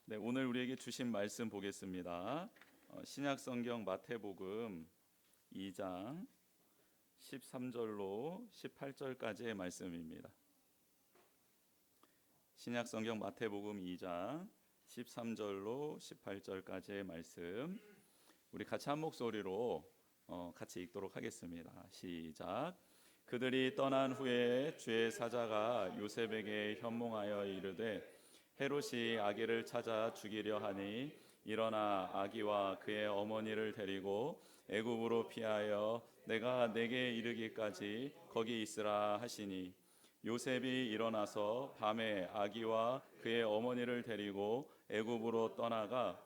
네, 오늘 우리에게 주신 말씀 보겠습니다. 신약 성경 마태복음 2장 13절로 18절까지의 말씀입니다. 신약 성경 마태복음 2장 13절로 18절까지의 말씀, 우리 같이 한 목소리로 같이 읽도록 하겠습니다. 시작. 그들이 떠난 후에 주의 사자가 요셉에게 현몽하여 이르되 헤롯이 아기를 찾아 죽이려 하니 일어나 아기와 그의 어머니를 데리고 애굽으로 피하여 내가 내게 이르기까지 거기 있으라 하시니 요셉이 일어나서 밤에 아기와 그의 어머니를 데리고 애굽으로 떠나가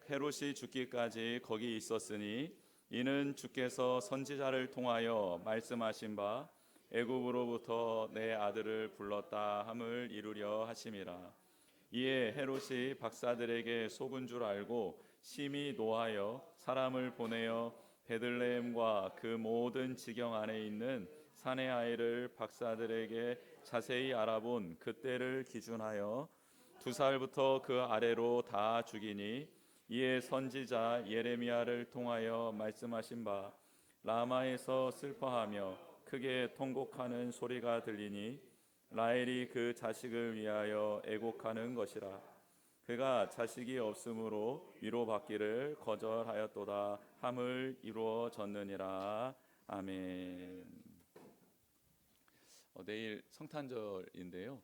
헤롯이 죽기까지 거기 있었으니 이는 주께서 선지자를 통하여 말씀하신 바 애굽으로부터 내 아들을 불렀다 함을 이루려 하심이라. 이에 헤롯이 박사들에게 속은 줄 알고 심히 노하여 사람을 보내어 베들레헴과 그 모든 지경 안에 있는 사내 아이를 박사들에게 자세히 알아본 그때를 기준하여 2살부터 그 아래로 다 죽이니 이에 선지자 예레미야를 통하여 말씀하신 바 라마에서 슬퍼하며 크게 통곡하는 소리가 들리니 라헬이 그 자식을 위하여 애곡하는 것이라. 그가 자식이 없으므로 위로받기를 거절하였도다 함을 이루어졌느니라. 아멘. 내일 성탄절인데요.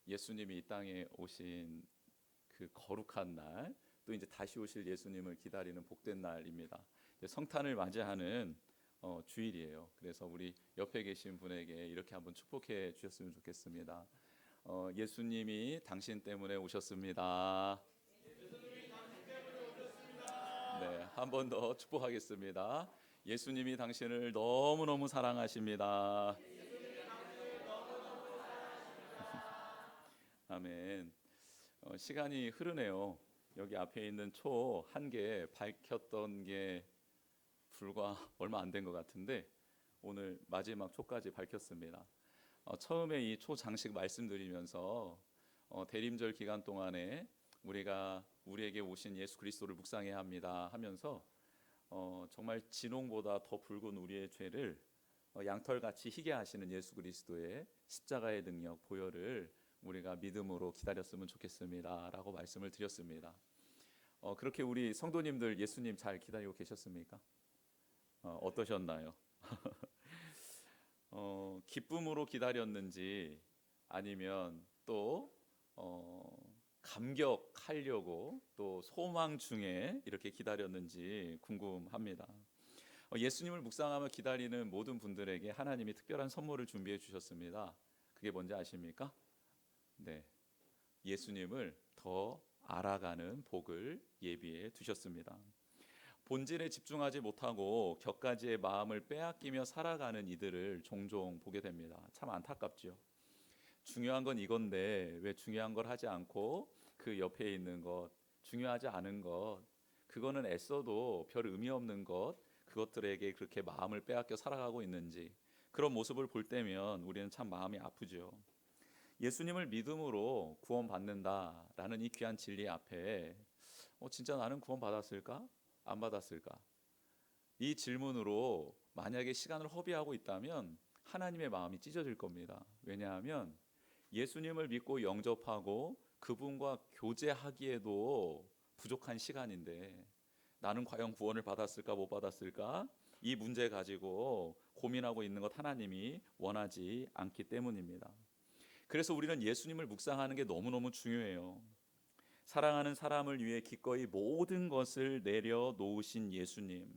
예수님이 이 땅에 오신 그 거룩한 날, 또 이제 다시 오실 예수님을 기다리는 복된 날입니다. 성탄을 맞이하는 주일이에요. 그래서 우리 옆에 계신 분에게 이렇게 한번 축복해 주셨으면 좋겠습니다. 예수님이 당신 때문에 오셨습니다. 네, 한 번 더 축복하겠습니다. 예수님이 당신을 너무너무 사랑하십니다. 아멘. 시간이 흐르네요. 여기 앞에 있는 초 한 개 밝혔던 게 불과 얼마 안 된 것 같은데 오늘 마지막 초까지 밝혔습니다. 처음에 이 초 장식 말씀드리면서 대림절 기간 동안에 우리가 우리에게 오신 예수 그리스도를 묵상해야 합니다 하면서 정말 진홍보다 더 붉은 우리의 죄를 양털같이 희게 하시는 예수 그리스도의 십자가의 능력 보혈을 우리가 믿음으로 기다렸으면 좋겠습니다 라고 말씀을 드렸습니다. 그렇게 우리 성도님들 예수님 잘 기다리고 계셨습니까? 어떠셨나요? 기쁨으로 기다렸는지 아니면 또 감격하려고 또 소망 중에 이렇게 기다렸는지 궁금합니다. 예수님을 묵상하며 기다리는 모든 분들에게 하나님이 특별한 선물을 준비해 주셨습니다. 그게 뭔지 아십니까? 네, 예수님을 더 알아가는 복을 예비해 두셨습니다. 본질에 집중하지 못하고 격가지의 마음을 빼앗기며 살아가는 이들을 종종 보게 됩니다. 참 안타깝죠. 중요한 건 이건데 왜 중요한 걸 하지 않고 그 옆에 있는 것, 중요하지 않은 것, 그거는 애써도 별 의미 없는 것, 그것들에게 그렇게 마음을 빼앗겨 살아가고 있는지, 그런 모습을 볼 때면 우리는 참 마음이 아프죠. 예수님을 믿음으로 구원받는다라는 이 귀한 진리 앞에 진짜 나는 구원받았을까? 안 받았을까? 이 질문으로 만약에 시간을 허비하고 있다면 하나님의 마음이 찢어질 겁니다. 왜냐하면 예수님을 믿고 영접하고 그분과 교제하기에도 부족한 시간인데 나는 과연 구원을 받았을까 못 받았을까? 이 문제 가지고 고민하고 있는 것 하나님이 원하지 않기 때문입니다. 그래서 우리는 예수님을 묵상하는 게 너무너무 중요해요. 사랑하는 사람을 위해 기꺼이 모든 것을 내려놓으신 예수님,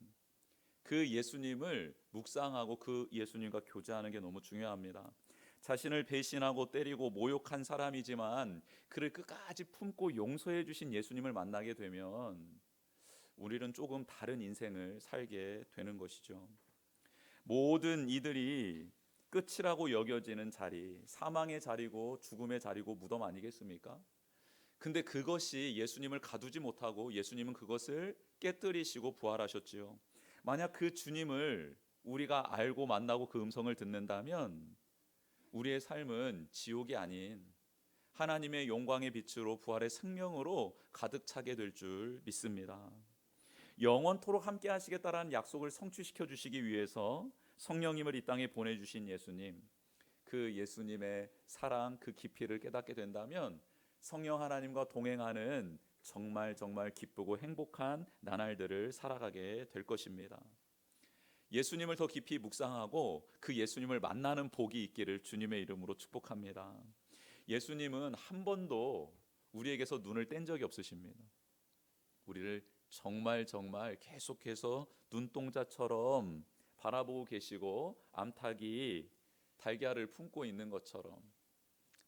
그 예수님을 묵상하고 그 예수님과 교제하는 게 너무 중요합니다. 자신을 배신하고 때리고 모욕한 사람이지만 그를 끝까지 품고 용서해 주신 예수님을 만나게 되면 우리는 조금 다른 인생을 살게 되는 것이죠. 모든 이들이 끝이라고 여겨지는 자리, 사망의 자리고 죽음의 자리고 무덤 아니겠습니까? 근데 그것이 예수님을 가두지 못하고 예수님은 그것을 깨뜨리시고 부활하셨지요. 만약 그 주님을 우리가 알고 만나고 그 음성을 듣는다면 우리의 삶은 지옥이 아닌 하나님의 영광의 빛으로 부활의 생명으로 가득 차게 될 줄 믿습니다. 영원토록 함께 하시겠다라는 약속을 성취시켜 주시기 위해서 성령님을 이 땅에 보내주신 예수님, 그 예수님의 사랑, 그 깊이를 깨닫게 된다면 성령 하나님과 동행하는 정말 기쁘고 행복한 나날들을 살아가게 될 것입니다. 예수님을 더 깊이 묵상하고 그 예수님을 만나는 복이 있기를 주님의 이름으로 축복합니다. 예수님은 한 번도 우리에게서 눈을 뗀 적이 없으십니다. 우리를 정말 계속해서 눈동자처럼 바라보고 계시고 암탉이 달걀을 품고 있는 것처럼,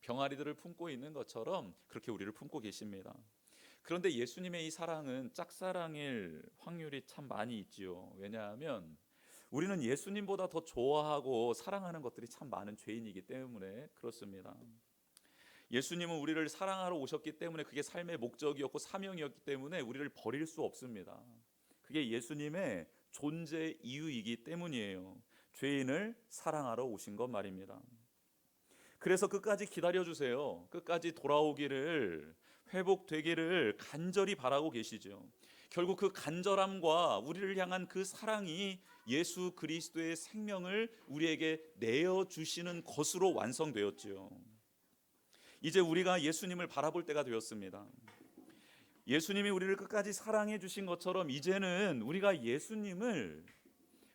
병아리들을 품고 있는 것처럼 그렇게 우리를 품고 계십니다. 그런데 예수님의 이 사랑은 짝사랑일 확률이 참 많이 있지요. 왜냐하면 우리는 예수님보다 더 좋아하고 사랑하는 것들이 참 많은 죄인이기 때문에 그렇습니다. 예수님은 우리를 사랑하러 오셨기 때문에 그게 삶의 목적이었고 사명이었기 때문에 우리를 버릴 수 없습니다. 그게 예수님의 존재 이유이기 때문이에요. 죄인을 사랑하러 오신 것 말입니다. 그래서 끝까지 기다려주세요. 끝까지 돌아오기를, 회복되기를 간절히 바라고 계시죠. 결국 그 간절함과 우리를 향한 그 사랑이 예수 그리스도의 생명을 우리에게 내어주시는 것으로 완성되었지요. 이제 우리가 예수님을 바라볼 때가 되었습니다. 예수님이 우리를 끝까지 사랑해 주신 것처럼 이제는 우리가 예수님을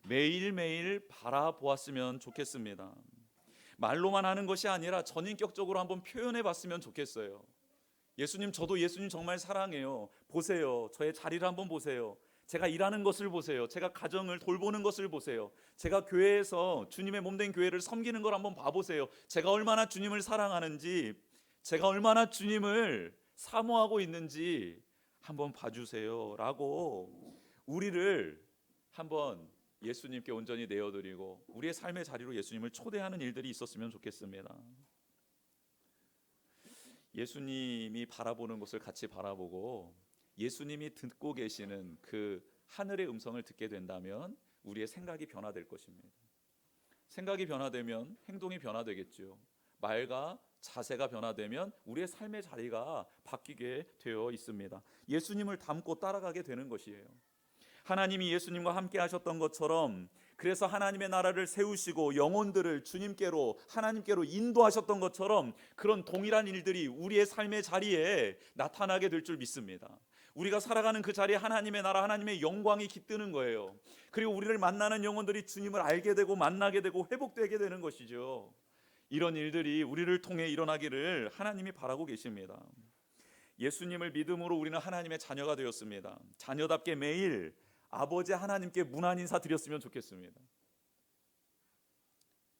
매일매일 바라보았으면 좋겠습니다. 말로만 하는 것이 아니라 전인격적으로 한번 표현해 봤으면 좋겠어요. 예수님, 저도 예수님 정말 사랑해요. 보세요. 저의 자리를 한번 보세요. 제가 일하는 것을 보세요. 제가 가정을 돌보는 것을 보세요. 제가 교회에서 주님의 몸된 교회를 섬기는 걸 한번 봐보세요. 제가 얼마나 주님을 사랑하는지, 제가 얼마나 주님을 사모하고 있는지 한번 봐주세요 라고 우리를 한번 예수님께 온전히 내어드리고 우리의 삶의 자리로 예수님을 초대하는 일들이 있었으면 좋겠습니다. 예수님이 바라보는 것을 같이 바라보고 예수님이 듣고 계시는 그 하늘의 음성을 듣게 된다면 우리의 생각이 변화될 것입니다. 생각이 변화되면 행동이 변화되겠죠. 말과 자세가 변화되면 우리의 삶의 자리가 바뀌게 되어 있습니다. 예수님을 닮고 따라가게 되는 것이에요. 하나님이 예수님과 함께 하셨던 것처럼, 그래서 하나님의 나라를 세우시고 영혼들을 주님께로, 하나님께로 인도하셨던 것처럼 그런 동일한 일들이 우리의 삶의 자리에 나타나게 될 줄 믿습니다. 우리가 살아가는 그 자리에 하나님의 나라, 하나님의 영광이 깃드는 거예요. 그리고 우리를 만나는 영혼들이 주님을 알게 되고 만나게 되고 회복되게 되는 것이죠. 이런 일들이 우리를 통해 일어나기를 하나님이 바라고 계십니다. 예수님을 믿음으로 우리는 하나님의 자녀가 되었습니다. 자녀답게 매일 아버지 하나님께 문안 인사 드렸으면 좋겠습니다.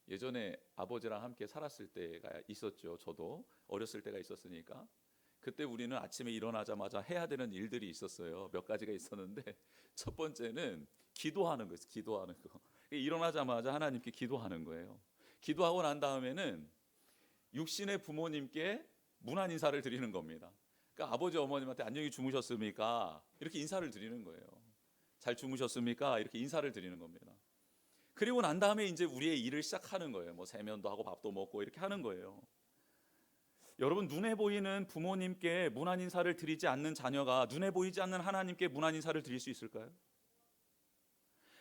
예전에 아버지랑 함께 살았을 때가 있었죠. 저도 어렸을 때가 있었으니까. 그때 우리는 아침에 일어나자마자 해야 되는 일들이 있었어요. 몇 가지가 있었는데 첫 번째는 기도하는 거예요. 기도하는 거. 일어나자마자 하나님께 기도하는 거예요. 기도하고 난 다음에는 육신의 부모님께 문안 인사를 드리는 겁니다. 그러니까 아버지 어머님한테 안녕히 주무셨습니까? 이렇게 인사를 드리는 거예요. 잘 주무셨습니까? 이렇게 인사를 드리는 겁니다. 그리고 난 다음에 이제 우리의 일을 시작하는 거예요. 뭐 세면도 하고 밥도 먹고 이렇게 하는 거예요. 여러분, 눈에 보이는 부모님께 문안 인사를 드리지 않는 자녀가 눈에 보이지 않는 하나님께 문안 인사를 드릴 수 있을까요?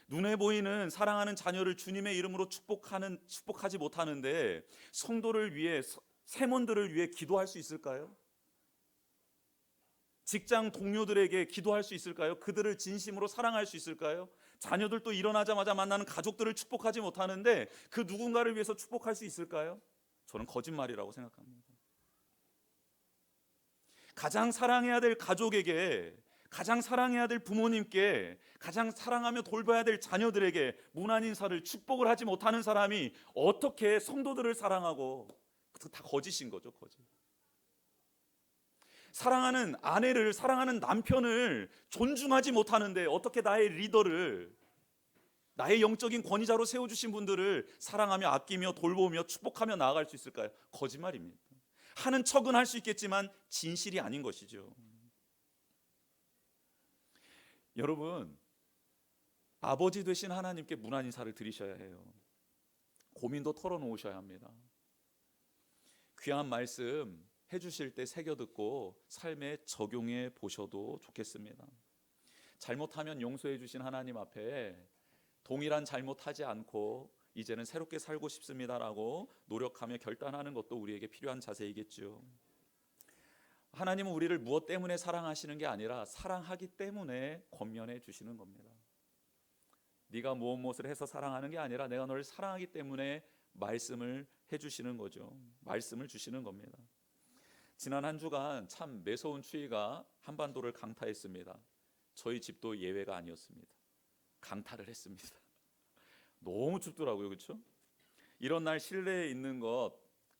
눈에 보이는 사랑하는 자녀를 주님의 이름으로 축복하지 못하는데 성도를 위해, 세몬들을 위해 기도할 수 있을까요? 직장 동료들에게 기도할 수 있을까요? 그들을 진심으로 사랑할 수 있을까요? 자녀들도 일어나자마자 만나는 가족들을 축복하지 못하는데 그 누군가를 위해서 축복할 수 있을까요? 저는 거짓말이라고 생각합니다. 가장 사랑해야 될 가족에게, 가장 사랑해야 될 부모님께, 가장 사랑하며 돌봐야 될 자녀들에게 문안 인사를, 축복을 하지 못하는 사람이 어떻게 성도들을 사랑하고, 그거 다 거짓인 거죠, 거짓. 사랑하는 아내를, 사랑하는 남편을 존중하지 못하는데 어떻게 나의 리더를, 나의 영적인 권위자로 세워주신 분들을 사랑하며 아끼며 돌보며 축복하며 나아갈 수 있을까요? 거짓말입니다. 하는 척은 할 수 있겠지만 진실이 아닌 것이죠. 여러분, 아버지 되신 하나님께 문안 인사를 드리셔야 해요. 고민도 털어놓으셔야 합니다. 귀한 말씀 해주실 때 새겨 듣고 삶에 적용해 보셔도 좋겠습니다. 잘못하면 용서해 주신 하나님 앞에 동일한 잘못하지 않고 이제는 새롭게 살고 싶습니다라고 노력하며 결단하는 것도 우리에게 필요한 자세이겠죠. 하나님은 우리를 무엇 때문에 사랑하시는 게 아니라 사랑하기 때문에 권면해 주시는 겁니다. 네가 무엇을 해서 사랑하는 게 아니라 내가 너를 사랑하기 때문에 말씀을 해주시는 거죠. 말씀을 주시는 겁니다. 지난 한 주간 참 매서운 추위가 한반도를 강타했습니다. 저희 집도 예외가 아니었습니다. 강타를 했습니다. 너무 춥더라고요, 그렇죠? 이런 날 실내에 있는 것,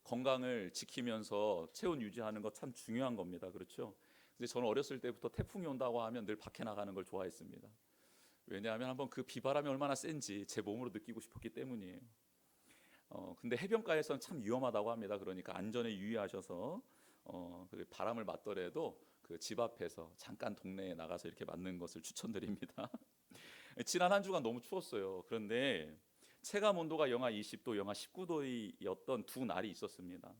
건강을 지키면서 체온 유지하는 것 참 중요한 겁니다, 그렇죠? 근데 저는 어렸을 때부터 태풍이 온다고 하면 늘 밖에 나가는 걸 좋아했습니다. 왜냐하면 한번 그 비바람이 얼마나 센지 제 몸으로 느끼고 싶었기 때문이에요. 근데 해변가에서는 참 위험하다고 합니다. 그러니까 안전에 유의하셔서 그 바람을 맞더라도 그 집 앞에서 잠깐 동네에 나가서 이렇게 맞는 것을 추천드립니다. 지난 한 주간 너무 추웠어요. 그런데 체감 온도가 영하 20도, 영하 19도였던 두 날이 있었습니다.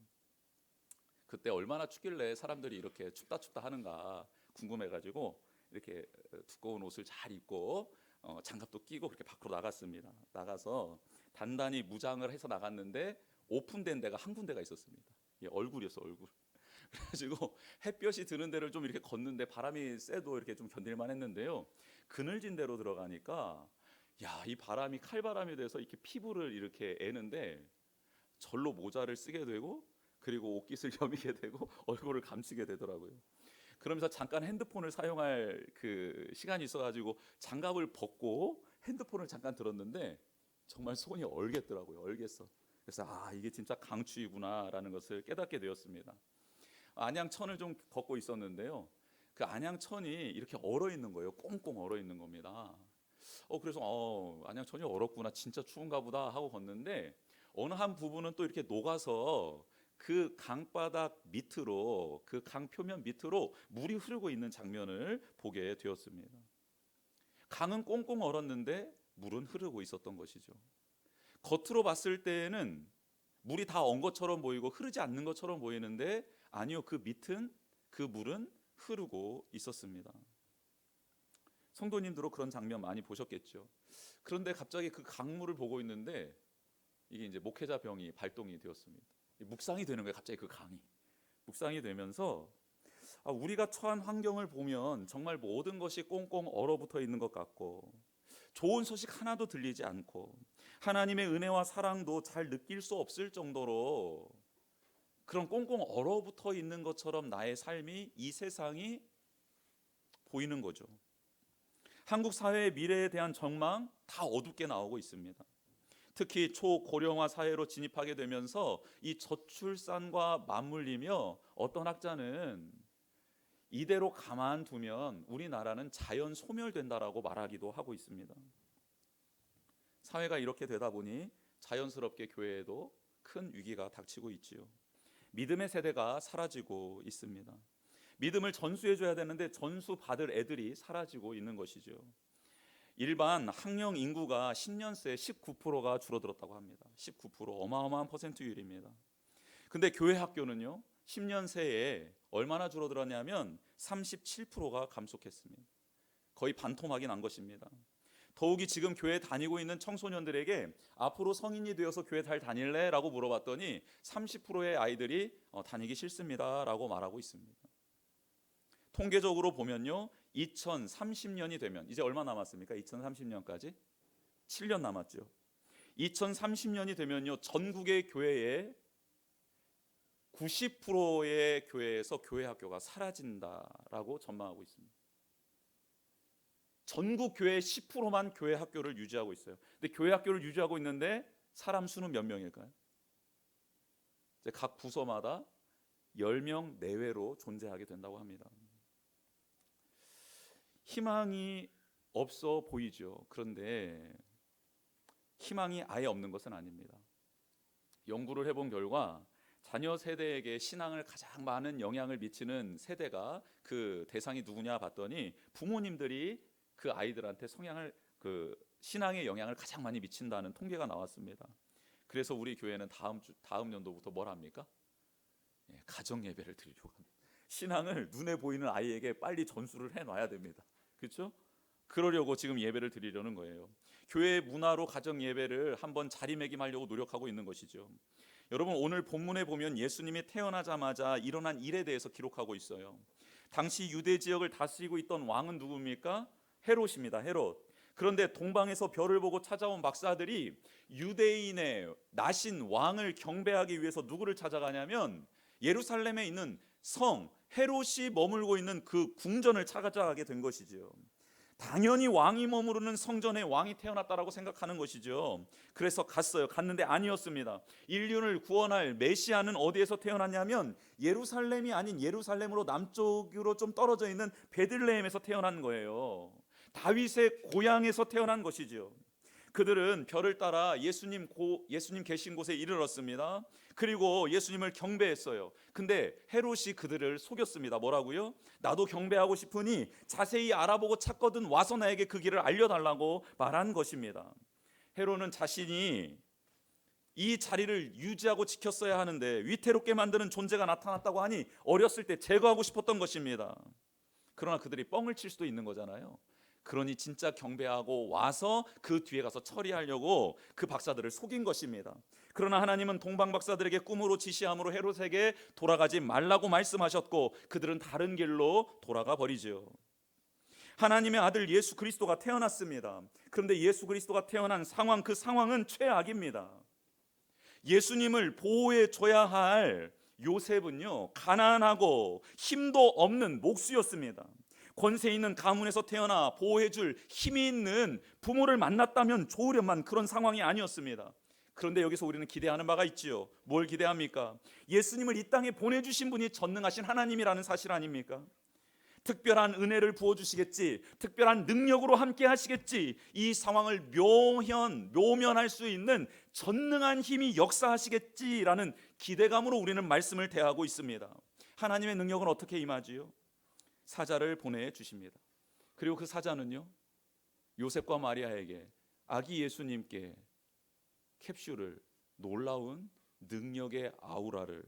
그때 얼마나 춥길래 사람들이 이렇게 춥다 하는가 궁금해가지고 이렇게 두꺼운 옷을 잘 입고 장갑도 끼고 그렇게 밖으로 나갔습니다. 나가서 단단히 무장을 해서 나갔는데 오픈된 데가 한 군데가 있었습니다. 얼굴이었어, 얼굴. 그래가지고 햇볕이 드는 데를 좀 이렇게 걷는데 바람이 세도 이렇게 좀 견딜만 했는데요. 그늘진 데로 들어가니까 이 바람이 칼바람이 돼서 이렇게 피부를 이렇게 애는데 절로 모자를 쓰게 되고 그리고 옷깃을 여미게 되고 얼굴을 감추게 되더라고요. 그러면서 잠깐 핸드폰을 사용할 그 시간이 있어가지고 장갑을 벗고 핸드폰을 잠깐 들었는데 정말 손이 얼겠더라고요. 얼겠어. 그래서 이게 진짜 강추위구나라는 것을 깨닫게 되었습니다. 안양천을 좀 걷고 있었는데요. 그 안양천이 이렇게 얼어 있는 거예요. 꽁꽁 얼어 있는 겁니다. 그래서 안양천이 얼었구나, 진짜 추운가 보다 하고 걷는데 어느 한 부분은 또 이렇게 녹아서 그 강바닥 밑으로, 그 강 표면 밑으로 물이 흐르고 있는 장면을 보게 되었습니다. 강은 꽁꽁 얼었는데 물은 흐르고 있었던 것이죠. 겉으로 봤을 때에는 물이 다 얼은 것처럼 보이고 흐르지 않는 것처럼 보이는데 아니요, 그 밑은, 그 물은 흐르고 있었습니다. 성도님들도 그런 장면 많이 보셨겠죠. 그런데 갑자기 그 강물을 보고 있는데 이게 이제 목회자 병이 발동이 되었습니다. 묵상이 되는 거예요. 갑자기 그 강이 묵상이 되면서 우리가 처한 환경을 보면 정말 모든 것이 꽁꽁 얼어붙어 있는 것 같고 좋은 소식 하나도 들리지 않고 하나님의 은혜와 사랑도 잘 느낄 수 없을 정도로 그런 꽁꽁 얼어붙어 있는 것처럼 나의 삶이, 이 세상이 보이는 거죠. 한국 사회의 미래에 대한 전망 다 어둡게 나오고 있습니다. 특히 초고령화 사회로 진입하게 되면서 이 저출산과 맞물리며 어떤 학자는 이대로 가만두면 우리나라는 자연 소멸된다라고 말하기도 하고 있습니다. 사회가 이렇게 되다 보니 자연스럽게 교회에도 큰 위기가 닥치고 있지요. 믿음의 세대가 사라지고 있습니다. 믿음을 전수해줘야 되는데 전수 받을 애들이 사라지고 있는 것이죠. 일반 학령 인구가 10년 새 19%가 줄어들었다고 합니다. 19%, 어마어마한 퍼센트율입니다. 근데 교회 학교는요, 10년 새에 얼마나 줄어들었냐면 37%가 감속했습니다. 거의 반토막이 난 것입니다. 더욱이 지금 교회 다니고 있는 청소년들에게 앞으로 성인이 되어서 교회 잘 다닐래? 라고 물어봤더니 30%의 아이들이 다니기 싫습니다 라고 말하고 있습니다. 통계적으로 보면요, 2030년이 되면 이제 얼마 남았습니까? 2030년까지 7년 남았죠. 2030년이 되면요, 전국의 교회에 90%의 교회에서 교회 학교가 사라진다라고 전망하고 있습니다. 전국 교회 10%만 교회 학교를 유지하고 있어요. 근데 교회 학교를 유지하고 있는데 사람 수는 몇 명일까요? 이제 각 부서마다 10명 내외로 존재하게 된다고 합니다. 희망이 없어 보이죠. 그런데 희망이 아예 없는 것은 아닙니다. 연구를 해본 결과 자녀 세대에게 신앙을 가장 많은 영향을 미치는 세대가, 그 대상이 누구냐 봤더니 부모님들이 그 아이들한테 신앙의 영향을 가장 많이 미친다는 통계가 나왔습니다. 그래서 우리 교회는 다음 연도부터 뭘 합니까? 가정 예배를 드리려고 합니다. 신앙을 눈에 보이는 아이에게 빨리 전수를 해놔야 됩니다. 그렇죠? 그러려고 지금 예배를 드리려는 거예요. 교회 문화로 가정 예배를 한번 자리매김하려고 노력하고 있는 것이죠. 여러분, 오늘 본문에 보면 예수님이 태어나자마자 일어난 일에 대해서 기록하고 있어요. 당시 유대 지역을 다스리고 있던 왕은 누굽니까? 헤롯입니다. 헤롯. 그런데 동방에서 별을 보고 찾아온 박사들이 유대인의 나신 왕을 경배하기 위해서 누구를 찾아가냐면 예루살렘에 있는 성 헤롯이 머물고 있는 그 궁전을 찾아가게 된 것이죠. 당연히 왕이 머무르는 성전에 왕이 태어났다라고 생각하는 것이죠. 그래서 갔는데 아니었습니다. 인류를 구원할 메시아는 어디에서 태어났냐면 예루살렘이 아닌 예루살렘으로 남쪽으로 좀 떨어져 있는 베들레헴에서 태어난 거예요. 다윗의 고향에서 태어난 것이죠. 그들은 별을 따라 예수님 계신 곳에 이르렀습니다. 그리고 예수님을 경배했어요. 근데 헤롯이 그들을 속였습니다. 뭐라고요? 나도 경배하고 싶으니 자세히 알아보고 찾거든 와서 나에게 그 길을 알려달라고 말한 것입니다. 헤롯은 자신이 이 자리를 유지하고 지켰어야 하는데 위태롭게 만드는 존재가 나타났다고 하니 어렸을 때 제거하고 싶었던 것입니다. 그러나 그들이 뻥을 칠 수도 있는 거잖아요. 그러니 진짜 경배하고 와서 그 뒤에 가서 처리하려고 그 박사들을 속인 것입니다. 그러나 하나님은 동방 박사들에게 꿈으로 지시함으로 헤롯에게 돌아가지 말라고 말씀하셨고 그들은 다른 길로 돌아가 버리죠. 하나님의 아들 예수 그리스도가 태어났습니다. 그런데 예수 그리스도가 태어난 상황, 그 상황은 최악입니다. 예수님을 보호해 줘야 할 요셉은요, 가난하고 힘도 없는 목수였습니다. 권세 있는 가문에서 태어나 보호해줄 힘이 있는 부모를 만났다면 좋으련만 그런 상황이 아니었습니다. 그런데 여기서 우리는 기대하는 바가 있지요. 뭘 기대합니까? 예수님을 이 땅에 보내주신 분이 전능하신 하나님이라는 사실 아닙니까? 특별한 은혜를 부어주시겠지, 특별한 능력으로 함께 하시겠지, 이 상황을 묘면할 수 있는 전능한 힘이 역사하시겠지라는 기대감으로 우리는 말씀을 대하고 있습니다. 하나님의 능력은 어떻게 임하지요? 사자를 보내주십니다. 그리고 그 사자는요, 요셉과 마리아에게 아기 예수님께 캡슐을, 놀라운 능력의 아우라를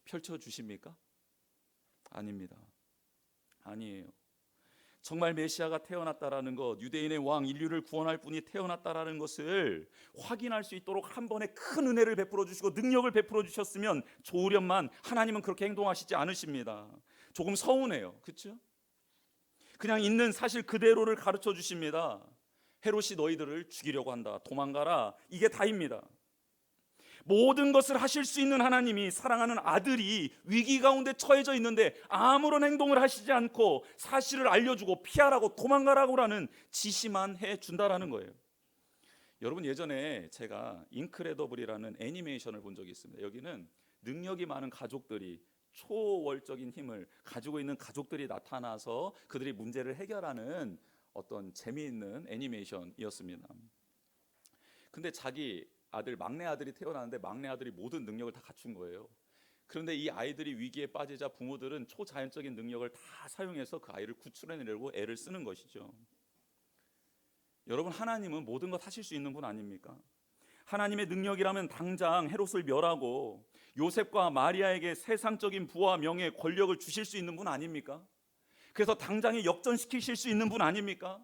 펼쳐주십니까? 아닙니다. 아니에요. 정말 메시아가 태어났다라는 것, 유대인의 왕, 인류를 구원할 분이 태어났다라는 것을 확인할 수 있도록 한 번에 큰 은혜를 베풀어 주시고 능력을 베풀어 주셨으면 좋으련만 하나님은 그렇게 행동하시지 않으십니다. 조금 서운해요. 그렇죠? 그냥 있는 사실 그대로를 가르쳐 주십니다. 헤롯이 너희들을 죽이려고 한다. 도망가라. 이게 다입니다. 모든 것을 하실 수 있는 하나님이 사랑하는 아들이 위기 가운데 처해져 있는데 아무런 행동을 하시지 않고 사실을 알려주고 피하라고 도망가라고라는 지시만 해준다라는 거예요. 여러분, 예전에 제가 인크레더블이라는 애니메이션을 본 적이 있습니다. 여기는 능력이 많은 가족들이, 초월적인 힘을 가지고 있는 가족들이 나타나서 그들이 문제를 해결하는 어떤 재미있는 애니메이션이었습니다. 근데 자기 아들, 막내 아들이 태어나는데 막내 아들이 모든 능력을 다 갖춘 거예요. 그런데 이 아이들이 위기에 빠지자 부모들은 초자연적인 능력을 다 사용해서 그 아이를 구출해내려고 애를 쓰는 것이죠. 여러분, 하나님은 모든 것 하실 수 있는 분 아닙니까? 하나님의 능력이라면 당장 헤롯을 멸하고 요셉과 마리아에게 세상적인 부와 명예, 권력을 주실 수 있는 분 아닙니까? 그래서 당장에 역전시키실 수 있는 분 아닙니까?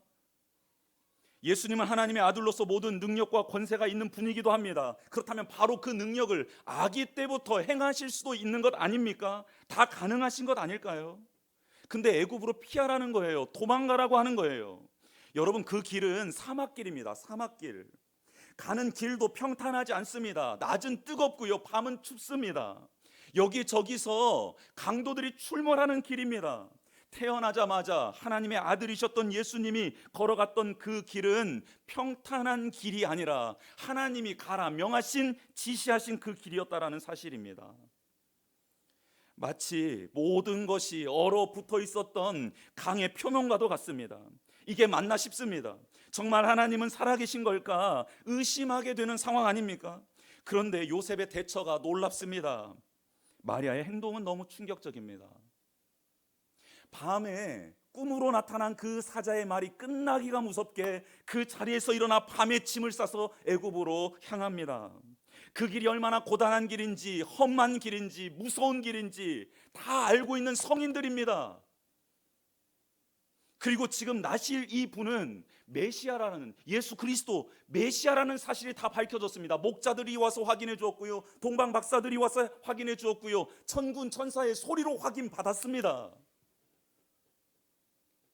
예수님은 하나님의 아들로서 모든 능력과 권세가 있는 분이기도 합니다. 그렇다면 바로 그 능력을 아기 때부터 행하실 수도 있는 것 아닙니까? 다 가능하신 것 아닐까요? 근데 애굽으로 피하라는 거예요. 도망가라고 하는 거예요. 여러분, 그 길은 사막길입니다. 사막길. 가는 길도 평탄하지 않습니다. 낮은 뜨겁고요, 밤은 춥습니다. 여기저기서 강도들이 출몰하는 길입니다. 태어나자마자 하나님의 아들이셨던 예수님이 걸어갔던 그 길은 평탄한 길이 아니라 하나님이 가라 명하신, 지시하신 그 길이었다라는 사실입니다. 마치 모든 것이 얼어붙어 있었던 강의 표면과도 같습니다. 이게 맞나 싶습니다. 정말 하나님은 살아계신 걸까 의심하게 되는 상황 아닙니까? 그런데 요셉의 대처가 놀랍습니다. 마리아의 행동은 너무 충격적입니다. 밤에 꿈으로 나타난 그 사자의 말이 끝나기가 무섭게 그 자리에서 일어나 밤에 짐을 싸서 애굽으로 향합니다. 그 길이 얼마나 고단한 길인지, 험한 길인지, 무서운 길인지 다 알고 있는 성인들입니다. 그리고 지금 나실 이 분은 메시아라는, 예수 그리스도 메시아라는 사실이 다 밝혀졌습니다. 목자들이 와서 확인해 주었고요, 동방 박사들이 와서 확인해 주었고요, 천군 천사의 소리로 확인받았습니다.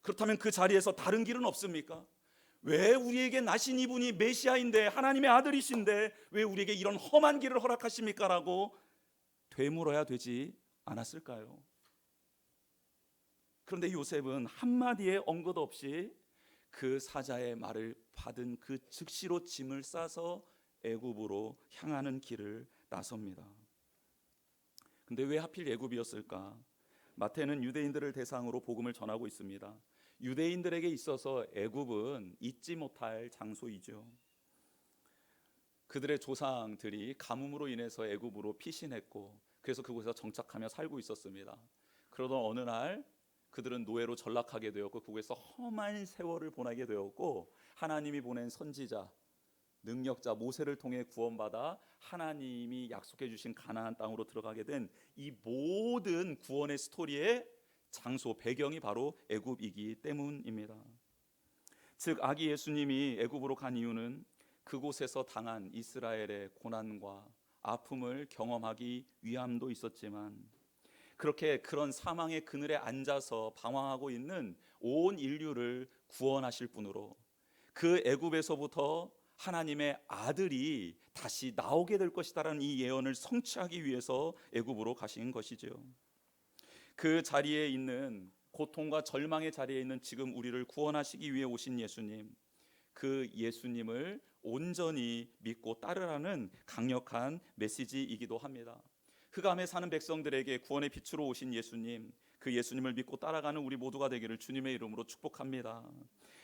그렇다면 그 자리에서 다른 길은 없습니까? 왜 우리에게 나신 이분이 메시아인데, 하나님의 아들이신데 왜 우리에게 이런 험한 길을 허락하십니까? 라고 되물어야 되지 않았을까요? 그런데 요셉은 한마디의 언급 없이 그 사자의 말을 받은 그 즉시로 짐을 싸서 애굽으로 향하는 길을 나섭니다. 근데 왜 하필 애굽이었을까? 마태는 유대인들을 대상으로 복음을 전하고 있습니다. 유대인들에게 있어서 애굽은 잊지 못할 장소이죠. 그들의 조상들이 가뭄으로 인해서 애굽으로 피신했고, 그래서 그곳에서 정착하며 살고 있었습니다. 그러던 어느 날 그들은 노예로 전락하게 되었고, 그곳에서 험한 세월을 보내게 되었고, 하나님이 보낸 선지자, 능력자 모세를 통해 구원받아 하나님이 약속해 주신 가나안 땅으로 들어가게 된 이 모든 구원의 스토리의 장소, 배경이 바로 애굽이기 때문입니다. 즉 아기 예수님이 애굽으로 간 이유는 그곳에서 당한 이스라엘의 고난과 아픔을 경험하기 위함도 있었지만, 그렇게 그런 사망의 그늘에 앉아서 방황하고 있는 온 인류를 구원하실 분으로, 그 애굽에서부터 하나님의 아들이 다시 나오게 될 것이다라는 이 예언을 성취하기 위해서 애굽으로 가신 것이죠. 그 자리에 있는, 고통과 절망의 자리에 있는 지금 우리를 구원하시기 위해 오신 예수님, 그 예수님을 온전히 믿고 따르라는 강력한 메시지이기도 합니다. 흑암에 사는 백성들에게 구원의 빛으로 오신 예수님, 그 예수님을 믿고 따라가는 우리 모두가 되기를 주님의 이름으로 축복합니다.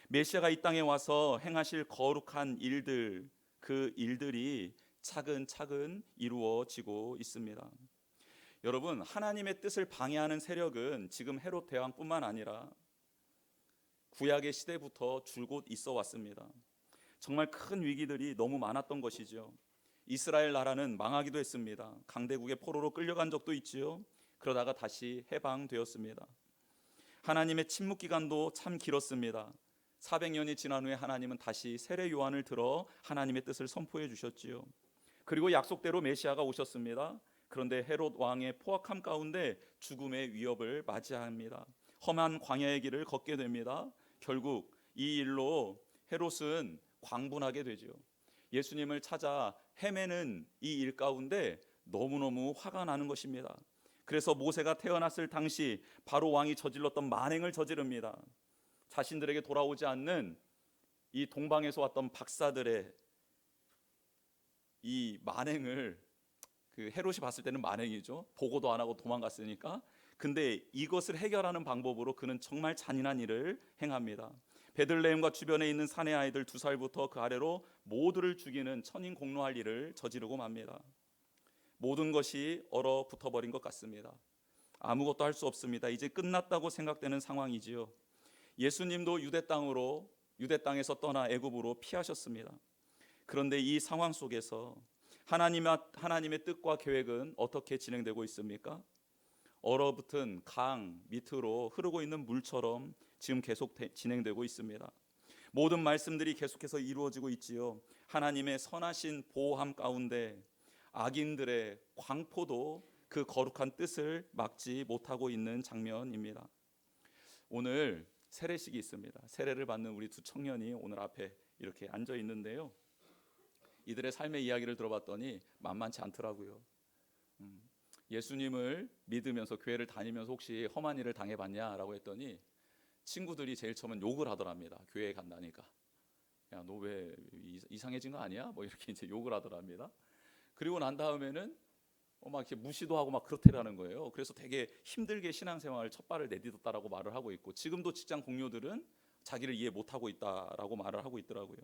메시아가 이 땅에 와서 행하실 거룩한 일들, 그 일들이 차근차근 이루어지고 있습니다. 여러분, 하나님의 뜻을 방해하는 세력은 지금 헤롯 대왕뿐만 아니라 구약의 시대부터 줄곧 있어 왔습니다. 정말 큰 위기들이 너무 많았던 것이죠. 이스라엘 나라는 망하기도 했습니다. 강대국의 포로로 끌려간 적도 있지요. 그러다가 다시 해방되었습니다. 하나님의 침묵 기간도 참 길었습니다. 400년이 지난 후에 하나님은 다시 세례 요한을 들어 하나님의 뜻을 선포해 주셨지요. 그리고 약속대로 메시아가 오셨습니다. 그런데 헤롯 왕의 포악함 가운데 죽음의 위협을 맞이합니다. 험한 광야의 길을 걷게 됩니다. 결국 이 일로 헤롯은 광분하게 되죠. 예수님을 찾아 헤매는 이 일 가운데 너무너무 화가 나는 것입니다. 그래서 모세가 태어났을 당시 바로 왕이 저질렀던 만행을 저지릅니다. 자신들에게 돌아오지 않는 이 동방에서 왔던 박사들의 이 만행을, 그 헤롯이 봤을 때는 만행이죠. 보고도 안 하고 도망갔으니까. 근데 이것을 해결하는 방법으로 그는 정말 잔인한 일을 행합니다. 베들레헴과 주변에 있는 사내 아이들 2살부터 그 아래로 모두를 죽이는 천인 공노할 일을 저지르고 맙니다. 모든 것이 얼어붙어버린 것 같습니다. 아무것도 할 수 없습니다. 이제 끝났다고 생각되는 상황이지요. 예수님도 유대 땅에서 떠나 애굽으로 피하셨습니다. 그런데 이 상황 속에서 하나님의 뜻과 계획은 어떻게 진행되고 있습니까? 얼어붙은 강 밑으로 흐르고 있는 물처럼 지금 계속 진행되고 있습니다. 모든 말씀들이 계속해서 이루어지고 있지요. 하나님의 선하신 보호함 가운데 악인들의 광포도 그 거룩한 뜻을 막지 못하고 있는 장면입니다. 오늘 세례식이 있습니다. 세례를 받는 우리 두 청년이 오늘 앞에 이렇게 앉아 있는데요. 이들의 삶의 이야기를 들어봤더니 만만치 않더라고요. 예수님을 믿으면서 교회를 다니면서 혹시 험한 일을 당해봤냐라고 했더니 친구들이 제일 처음엔 욕을 하더랍니다. 교회에 간다니까. 야, 너 왜 이상해진 거 아니야? 뭐 이렇게 이제 욕을 하더랍니다. 그리고 난 다음에는 막 이렇게 무시도 하고 막 그렇대라는 거예요. 그래서 되게 힘들게 신앙생활 첫 발을 내딛었다라고 말을 하고 있고, 지금도 직장 동료들은 자기를 이해 못하고 있다라고 말을 하고 있더라고요.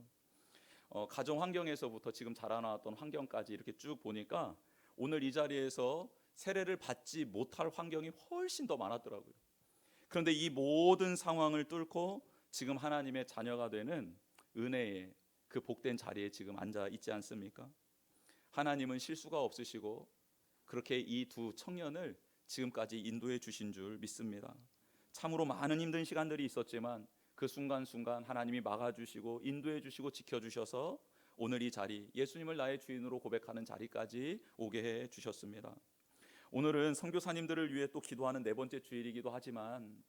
가정 환경에서부터 지금 자라나왔던 환경까지 이렇게 쭉 보니까 오늘 이 자리에서 세례를 받지 못할 환경이 훨씬 더 많았더라고요. 그런데 이 모든 상황을 뚫고 지금 하나님의 자녀가 되는 은혜의 그 복된 자리에 지금 앉아 있지 않습니까? 하나님은 실수가 없으시고 그렇게 이 두 청년을 지금까지 인도해 주신 줄 믿습니다. 참으로 많은 힘든 시간들이 있었지만 그 순간순간 하나님이 막아주시고 인도해 주시고 지켜주셔서 오늘 이 자리, 예수님을 나의 주인으로 고백하는 자리까지 오게 해 주셨습니다. 오늘은 선교사님들을 위해 또 기도하는 네 번째 주일이기도 하지만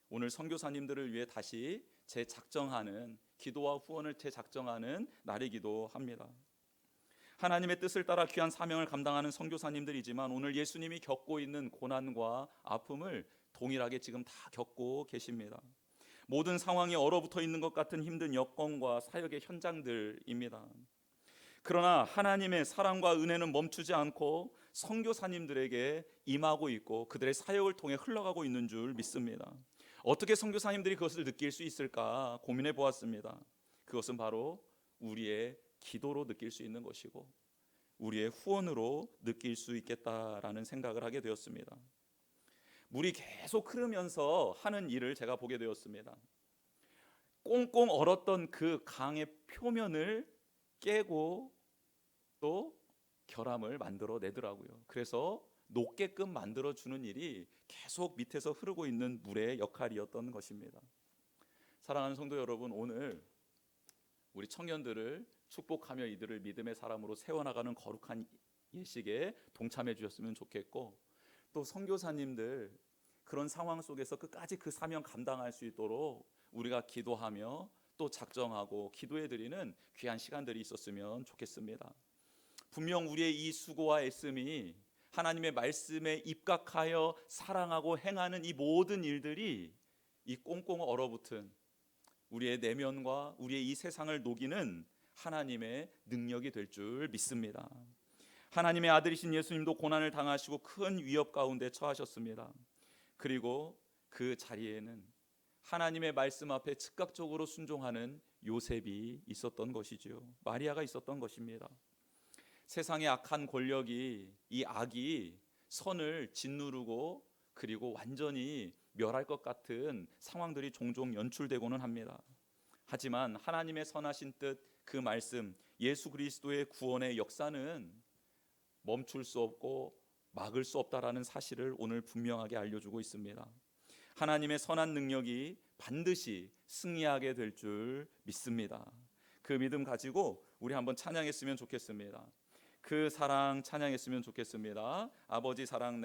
오늘 선교사님들을 위해 다시 재작정하는, 기도와 후원을 재작정하는 날이기도 합니다. 하나님의 뜻을 따라 귀한 사명을 감당하는 선교사님들이지만 오늘 예수님이 겪고 있는 고난과 아픔을 동일하게 지금 다 겪고 계십니다. 모든 상황이 얼어붙어 있는 것 같은 힘든 여건과 사역의 현장들입니다. 그러나 하나님의 사랑과 은혜는 멈추지 않고 선교사님들에게 임하고 있고 그들의 사역을 통해 흘러가고 있는 줄 믿습니다. 어떻게 선교사님들이 그것을 느낄 수 있을까 고민해 보았습니다. 그것은 바로 우리의 기도로 느낄 수 있는 것이고 우리의 후원으로 느낄 수 있겠다라는 생각을 하게 되었습니다. 물이 계속 흐르면서 하는 일을 제가 보게 되었습니다. 꽁꽁 얼었던 그 강의 표면을 깨고 또 결함을 만들어 내더라고요. 그래서 녹게끔 만들어주는 일이 계속 밑에서 흐르고 있는 물의 역할이었던 것입니다. 사랑하는 성도 여러분, 오늘 우리 청년들을 축복하며 이들을 믿음의 사람으로 세워나가는 거룩한 예식에 동참해 주셨으면 좋겠고, 또 선교사님들 그런 상황 속에서 끝까지 그 사명 감당할 수 있도록 우리가 기도하며 또 작정하고 기도해 드리는 귀한 시간들이 있었으면 좋겠습니다. 분명 우리의 이 수고와 애씀이 하나님의 말씀에 입각하여 사랑하고 행하는 이 모든 일들이 이 꽁꽁 얼어붙은 우리의 내면과 우리의 이 세상을 녹이는 하나님의 능력이 될 줄 믿습니다. 하나님의 아들이신 예수님도 고난을 당하시고 큰 위협 가운데 처하셨습니다. 그리고 그 자리에는 하나님의 말씀 앞에 즉각적으로 순종하는 요셉이 있었던 것이지요. 마리아가 있었던 것입니다. 세상의 악한 권력이, 이 악이 선을 짓누르고 그리고 완전히 멸할 것 같은 상황들이 종종 연출되고는 합니다. 하지만 하나님의 선하신 뜻, 그 말씀, 예수 그리스도의 구원의 역사는 멈출 수 없고 막을 수 없다라는 사실을 오늘 분명하게 알려주고 있습니다. 하나님의 선한 능력이 반드시 승리하게 될 줄 믿습니다. 그 믿음 가지고 우리 한번 찬양했으면 좋겠습니다. 그 사랑 찬양했으면 좋겠습니다. 아버지 사랑